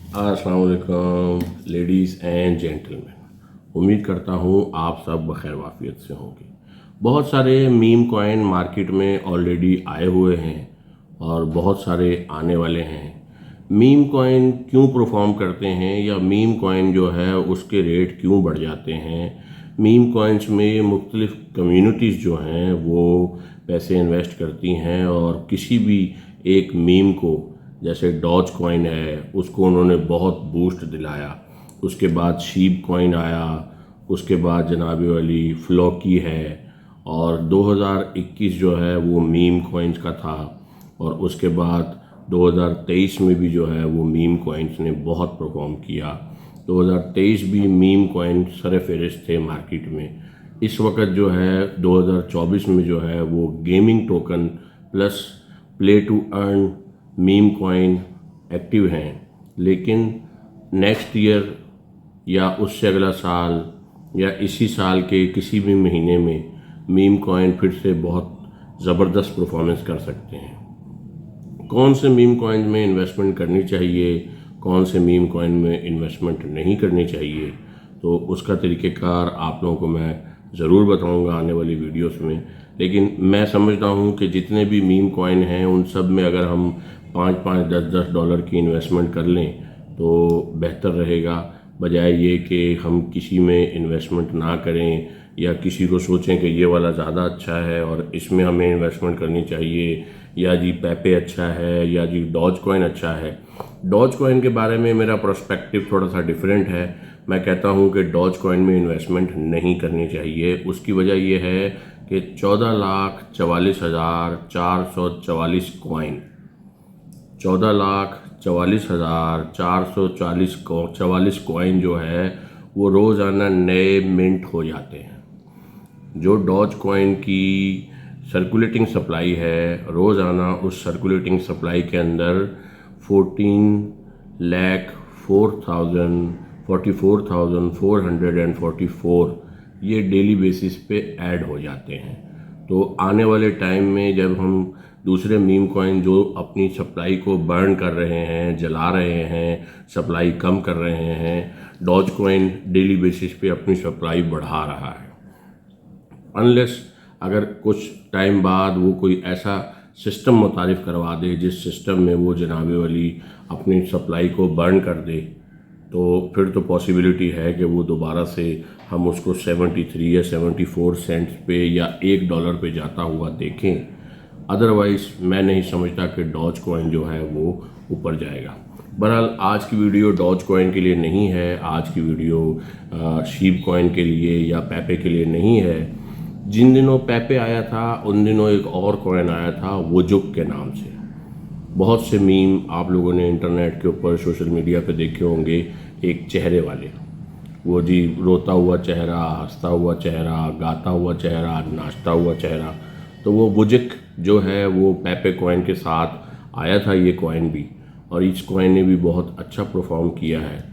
अस्सलाम वालेकुम ladies and gentleman. उम्मीद करता हूँ आप सब बखैर वाफियत से होंगे। बहुत सारे मीम कॉइन मार्केट में ऑलरेडी आए हुए हैं और बहुत सारे आने वाले हैं। मीम कॉइन क्यों परफॉर्म करते हैं या मीम कॉइन जो है उसके रेट क्यों बढ़ जाते हैं। मीम कॉइन्स में मुख्तलिफ कम्युनिटीज़ जो हैं वो पैसे इन्वेस्ट करती हैं और किसी भी एक मीम को, जैसे डॉज कॉइन है, उसको उन्होंने बहुत बूस्ट दिलाया। उसके बाद शीप कॉइन आया, उसके बाद जनाब वाली फ्लॉकी है और 2021 जो है वो मीम कॉइन्स का था। और उसके बाद 2023 में भी जो है वो मीम कॉइन्स ने बहुत परफॉर्म किया। 2023 भी मीम कॉइन सरफहरिस्त थे मार्केट में। इस वक्त जो है 2024 में जो है वो gaming token plus play to earn meme coin active हैं, लेकिन नेक्स्ट ईयर या उससे अगला साल या इसी साल के किसी भी महीने में मीम कॉइन फिर से बहुत ज़बरदस्त परफॉर्मेंस कर सकते हैं। कौन से मीम कॉइन में इन्वेस्टमेंट करनी चाहिए, कौन से मीम कॉइन में इन्वेस्टमेंट नहीं करनी चाहिए, तो उसका तरीक़ेकार आप लोगों को मैं ज़रूर बताऊंगा आने वाली वीडियोस में। लेकिन मैं समझता हूं कि जितने भी मीम कॉइन हैं उन सब में अगर हम 5-5, 10-10 डॉलर की इन्वेस्टमेंट कर लें तो बेहतर रहेगा, बजाय ये कि हम किसी में इन्वेस्टमेंट ना करें या किसी को सोचें कि ये वाला ज़्यादा अच्छा है और इसमें हमें इन्वेस्टमेंट करनी चाहिए, या जी पेपे अच्छा है या जी डॉज कॉइन अच्छा है। डॉज कॉइन के बारे में मेरा पर्सपेक्टिव थोड़ा सा डिफरेंट है। मैं कहता हूँ कि डॉज कॉइन में इन्वेस्टमेंट नहीं करनी चाहिए। उसकी वजह यह है कि 14,44,444 कॉइन, 14,44,444 कॉइन जो है वो रोज़ाना नए मिंट हो जाते हैं। जो डॉज कॉइन की सर्कुलेटिंग सप्लाई है, रोज़ाना उस सर्कुलेटिंग सप्लाई के अंदर 14,44,444 ये डेली बेसिस पे ऐड हो जाते हैं। तो आने वाले टाइम में जब हम दूसरे मीम कॉइन जो अपनी सप्लाई को बर्न कर रहे हैं, जला रहे हैं, सप्लाई कम कर रहे हैं, डॉज कॉइन डेली बेसिस पे अपनी सप्लाई बढ़ा रहा है। अनलेस अगर कुछ टाइम बाद वो कोई ऐसा सिस्टम मुतारिफ करवा दे जिस सिस्टम में वो जनाबे वाली अपनी सप्लाई को बर्न कर दे, तो फिर तो पॉसिबिलिटी है कि वो दोबारा से हम उसको 73 या 74 सेंट्स पे या $1 पे जाता हुआ देखें। अदरवाइज़ मैं नहीं समझता कि डॉज कॉइन जो है वो ऊपर जाएगा। बहरहाल आज की वीडियो डॉज कॉइन के लिए नहीं है, आज की वीडियो शीप कॉइन के लिए या पेपे के लिए नहीं है। जिन दिनों पेपे आया था उन दिनों एक और कॉइन आया था वुजुक के नाम से। बहुत से मीम आप लोगों ने इंटरनेट के ऊपर सोशल मीडिया पे देखे होंगे, एक चेहरे वाले, वो जी रोता हुआ चेहरा, हंसता हुआ चेहरा, गाता हुआ चेहरा, नाचता हुआ चेहरा। तो वो वुजुक जो है वो पेपे कॉइन के साथ आया था ये कॉइन भी, और इस कॉइन ने भी बहुत अच्छा परफॉर्म किया है।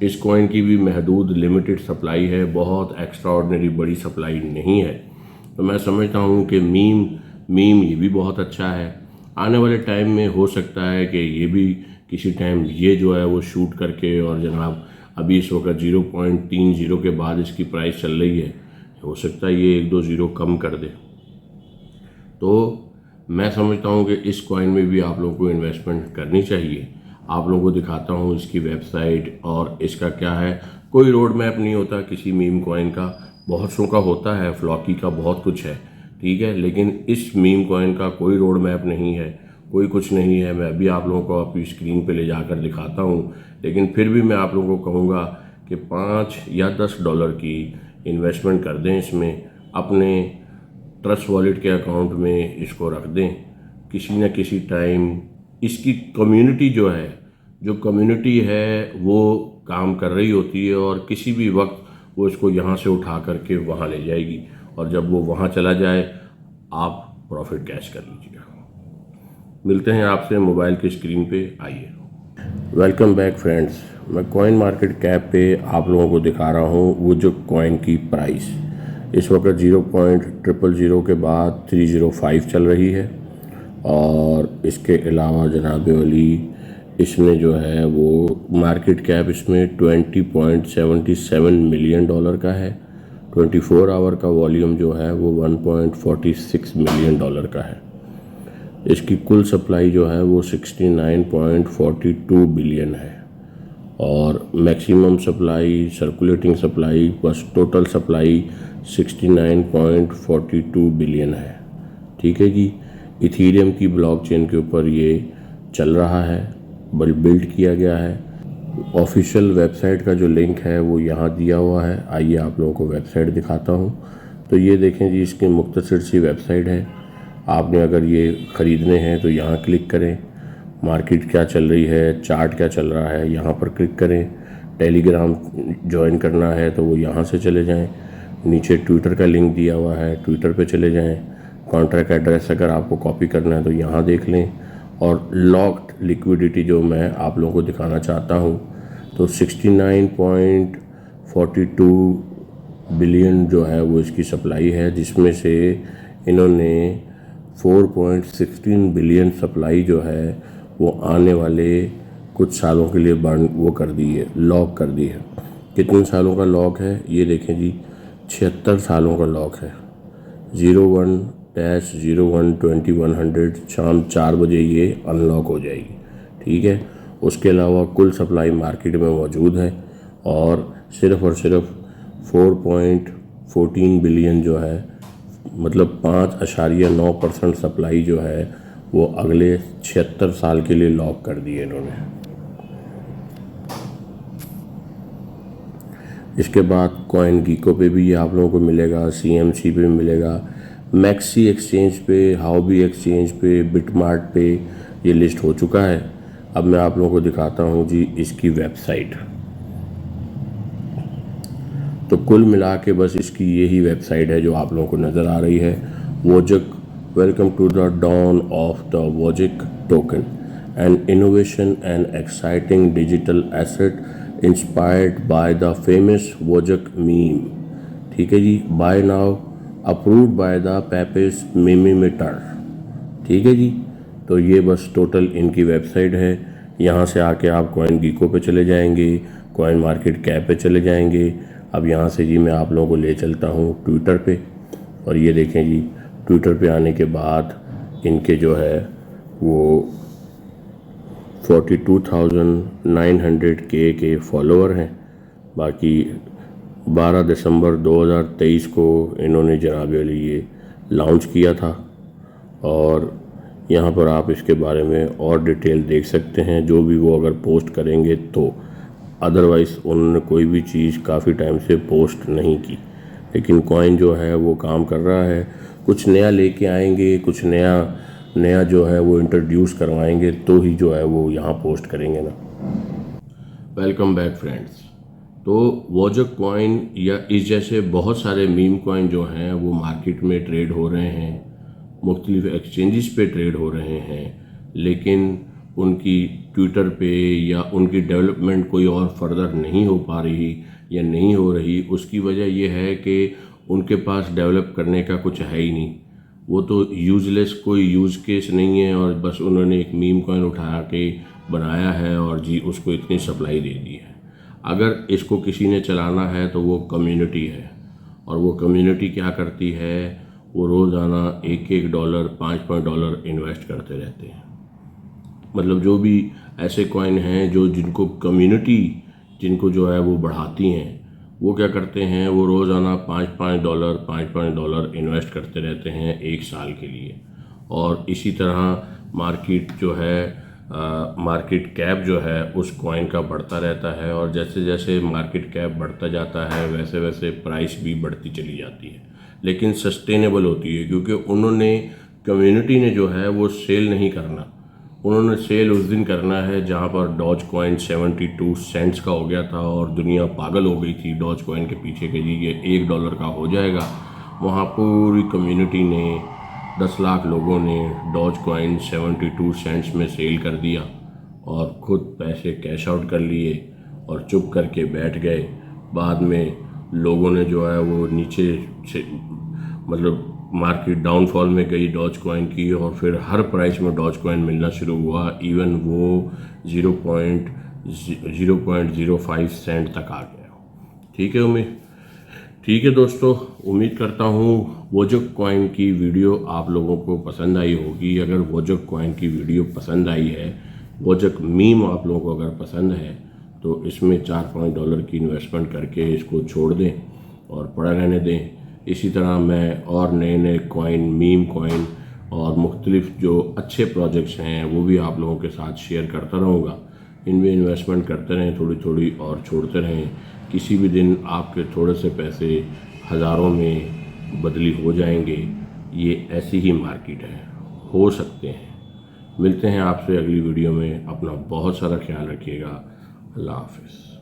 इस कॉइन की भी महदूद लिमिटेड सप्लाई है, बहुत एक्स्ट्रा ऑर्डिनरी बड़ी सप्लाई नहीं है। तो मैं समझता हूँ कि मीम ये भी बहुत अच्छा है। आने वाले टाइम में हो सकता है कि ये भी किसी टाइम ये जो है वो शूट करके, और जनाब अभी इस वक्त 0.30 के बाद इसकी प्राइस चल रही है, हो सकता है ये 1-2 ज़ीरो कम कर दे। तो मैं समझता हूँ कि इस कॉइन में भी आप लोगों को इन्वेस्टमेंट करनी चाहिए। आप लोगों को दिखाता हूँ इसकी वेबसाइट और इसका क्या है। कोई रोड मैप नहीं होता किसी मीम कॉइन का, बहुत सौ का होता है, फ्लॉकी का बहुत कुछ है, ठीक है, लेकिन इस मीम कॉइन का कोई रोड मैप नहीं है, कोई कुछ नहीं है। मैं अभी आप लोगों को अपनी स्क्रीन पे ले जाकर दिखाता हूँ, लेकिन फिर भी मैं आप लोगों को कहूँगा कि 5 या 10 डॉलर की इन्वेस्टमेंट कर दें इसमें, अपने ट्रस्ट वॉलेट के अकाउंट में इसको रख दें। किसी न किसी टाइम इसकी कम्युनिटी जो है, जो कम्युनिटी है वो काम कर रही होती है और किसी भी वक्त वो इसको यहाँ से उठा करके वहाँ ले जाएगी, और जब वो वहाँ चला जाए आप प्रॉफिट कैश कर लीजिएगा। मिलते हैं आपसे मोबाइल की स्क्रीन पे, आइए। Welcome back friends. मैं कॉइन मार्केट कैप पे आप लोगों को दिखा रहा हूँ वो जो कॉइन की प्राइस इस वक्त 0.000 के बाद 305 चल रही है, और इसके अलावा जनाब वाली इसमें जो है वो मार्केट कैप इसमें 20.77 मिलियन डॉलर का है। 24 आवर का वॉल्यूम जो है वो 1.46 मिलियन डॉलर का है। इसकी कुल सप्लाई जो है वो 69.42 बिलियन है और मैक्सिमम सप्लाई, सर्कुलेटिंग सप्लाई बस टोटल सप्लाई 69.42 बिलियन है। ठीक है जी। इथीरियम की ब्लॉकचेन के ऊपर ये चल रहा है, बिल्ड किया गया है। ऑफिशियल वेबसाइट का जो लिंक है वो यहाँ दिया हुआ है। आइए आप लोगों को वेबसाइट दिखाता हूँ। तो ये देखें जी, इसकी मुख्तसर सी वेबसाइट है। आपने अगर ये ख़रीदने हैं तो यहाँ क्लिक करें, मार्केट क्या चल रही है, चार्ट क्या चल रहा है, यहाँ पर क्लिक करें। टेलीग्राम ज्वाइन करना है तो वो यहाँ से चले जाएं। नीचे ट्विटर का लिंक दिया हुआ है, ट्विटर पे चले जाएं। कॉन्ट्रैक्ट एड्रेस अगर आपको कॉपी करना है तो यहाँ देख लें। और लॉक्ड लिक्विडिटी जो मैं आप लोगों को दिखाना चाहता हूँ, तो 69.42 बिलियन जो है वो इसकी सप्लाई है, जिसमें से इन्होंने 4.16 बिलियन सप्लाई जो है वो आने वाले कुछ सालों के लिए वो कर दी है, लॉक कर दी है। कितने सालों का लॉक है ये देखें जी, 76 सालों का लॉक है। 01-01-2100 शाम 4 बजे ये अनलॉक हो जाएगी। ठीक है। उसके अलावा कुल सप्लाई मार्केट में मौजूद है और सिर्फ़ 4.14 बिलियन जो है, मतलब 5.9% सप्लाई जो है वो अगले 76 साल के लिए लॉक कर दी है इन्होंने। इसके बाद कॉइन गीको पे भी ये आप लोगों को मिलेगा, CMC पे भी मिलेगा, मैक्सी एक्सचेंज पे, हाउबी एक्सचेंज पे, बिटमार्ट पे ये लिस्ट हो चुका है। अब मैं आप लोगों को दिखाता हूँ जी इसकी वेबसाइट। तो कुल मिला के बस इसकी यही वेबसाइट है जो आप लोगों को नज़र आ रही है। Wojak, welcome to the dawn of the Wojak token, an innovation and exciting digital asset inspired by the famous Wojak meme. ठीक है जी। By now approved by the Pepes memeometer. ठीक है जी। तो ये बस टोटल इनकी वेबसाइट है। यहाँ से आके आप कॉइन गीको पे चले जाएंगे, कॉइन मार्केट कैप पे चले जाएंगे। अब यहाँ से जी मैं आप लोगों को ले चलता हूँ ट्विटर पे, और ये देखें जी, ट्विटर पे आने के बाद इनके जो है वो 42,900 के फॉलोअर हैं। बाकी 12 दिसंबर 2023 को इन्होंने जनाब अली ये लॉन्च किया था और यहाँ पर आप इसके बारे में और डिटेल देख सकते हैं, जो भी वो अगर पोस्ट करेंगे तो। अदरवाइज़ उन्होंने कोई भी चीज़ काफ़ी टाइम से पोस्ट नहीं की, लेकिन कॉइन जो है वो काम कर रहा है। कुछ नया लेके आएंगे, कुछ नया जो है वो इंट्रोड्यूस करवाएंगे तो ही जो है वो यहाँ पोस्ट करेंगे ना। Welcome back friends. तो वोजक कॉइन या इस जैसे बहुत सारे मीम कॉइन जो हैं वो मार्केट में ट्रेड हो रहे हैं, मुख्तलिफ एक्सचेंजेस पे ट्रेड हो रहे हैं, लेकिन उनकी ट्विटर पे या उनकी डेवलपमेंट कोई और फर्दर नहीं हो पा रही या नहीं हो रही। उसकी वजह यह है कि उनके पास डेवलप करने का कुछ है ही नहीं। वो तो यूज़लेस, कोई यूज़ केस नहीं है और बस उन्होंने एक मीम कॉइन उठा के बनाया है और जी उसको इतनी सप्लाई दे दी है। अगर इसको किसी ने चलाना है तो वो कम्युनिटी है, और वो कम्युनिटी क्या करती है, वो रोज़ाना $1 $5 इन्वेस्ट करते रहते हैं। मतलब जो भी ऐसे कॉइन हैं जो जिनको कम्युनिटी जिनको जो है वो बढ़ाती हैं, वो क्या करते हैं, वो रोज़ाना $5 इन्वेस्ट करते रहते हैं 1 साल के लिए। और इसी तरह मार्केट जो है, मार्केट कैप जो है उस कॉइन का बढ़ता रहता है, और जैसे जैसे मार्केट कैप बढ़ता जाता है वैसे वैसे प्राइस भी बढ़ती चली जाती है, लेकिन सस्टेनेबल होती है, क्योंकि उन्होंने, कम्युनिटी ने जो है वो सेल नहीं करना। उन्होंने सेल उस दिन करना है जहां पर डॉज कॉइन 72 सेंट्स का हो गया था और दुनिया पागल हो गई थी डॉज कॉइन के पीछे कि जी ये $1 का हो जाएगा। वहाँ पूरी कम्युनिटी ने, 10 लाख लोगों ने डॉज कॉइन 72 सेंट्स में सेल कर दिया और ख़ुद पैसे कैश आउट कर लिए और चुप करके बैठ गए। बाद में लोगों ने जो है वो नीचे से, मतलब मार्केट डाउनफॉल में गई डॉज कॉइन की और फिर हर प्राइस में डॉज कॉइन मिलना शुरू हुआ, इवन वो 0.05 सेंट तक आ गया। ठीक है दोस्तों, उम्मीद करता हूँ वोजक कॉइन की वीडियो आप लोगों को पसंद आई होगी। अगर वोजक कॉइन की वीडियो पसंद आई है, वोजक मीम आप लोगों को अगर पसंद है, तो इसमें $4-5 की इन्वेस्टमेंट करके इसको छोड़ दें और पड़ा रहने दें। इसी तरह मैं और नए नए कॉइन, मीम कॉइन और मुख्तलिफ जो अच्छे प्रोजेक्ट्स हैं वो भी आप लोगों के साथ शेयर करता रहूँगा। इनमें इन्वेस्टमेंट करते रहें थोड़ी थोड़ी और छोड़ते रहें। किसी भी दिन आपके थोड़े से पैसे हज़ारों में बदली हो जाएंगे। ये ऐसी ही मार्केट है, हो सकते हैं। मिलते हैं आपसे अगली वीडियो में। अपना बहुत सारा ख्याल रखिएगा। अल्लाह हाफ़िज़।